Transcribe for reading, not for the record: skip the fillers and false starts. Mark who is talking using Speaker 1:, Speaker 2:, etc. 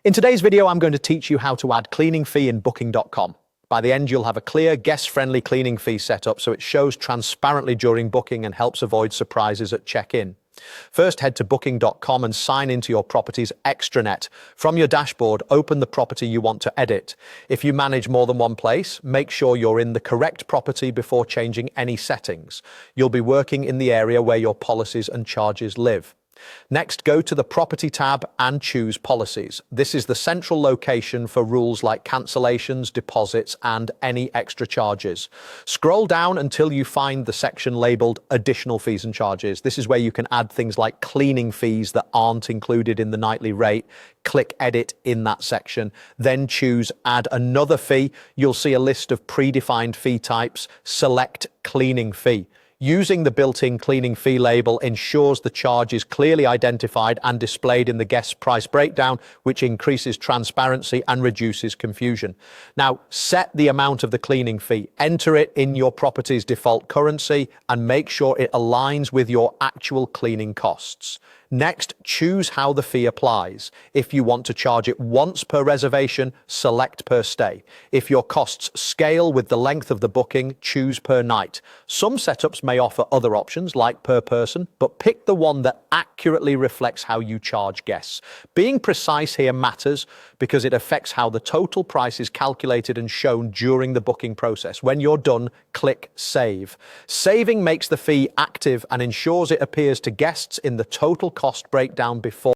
Speaker 1: In today's video, I'm going to teach you how to add cleaning fee in booking.com. By the end, you'll have a clear, guest-friendly cleaning fee set up so it shows transparently during booking and helps avoid surprises at check-in. First, head to booking.com and sign into your property's extranet. From your dashboard, open the property you want to edit. If you manage more than one place, make sure you're in the correct property before changing any settings. You'll be working in the area where your policies and charges live. Next, go to the Property tab and choose Policies. This is the central location for rules like cancellations, deposits, and any extra charges. Scroll down until you find the section labeled Additional Fees and Charges. This is where you can add things like cleaning fees that aren't included in the nightly rate. Click Edit in that section, then choose Add Another Fee. You'll see a list of predefined fee types. Select Cleaning Fee. Using the built-in cleaning fee label ensures the charge is clearly identified and displayed in the guest price breakdown, which increases transparency and reduces confusion. Now, set the amount of the cleaning fee, enter it in your property's default currency, and make sure it aligns with your actual cleaning costs. Next, choose how the fee applies. If you want to charge it once per reservation, select per stay. If your costs scale with the length of the booking, choose per night. Some setups may offer other options like per person, but pick the one that accurately reflects how you charge guests. Being precise here matters because it affects how the total price is calculated and shown during the booking process. When you're done, click Save. Saving makes the fee active and ensures it appears to guests in the total cost breakdown before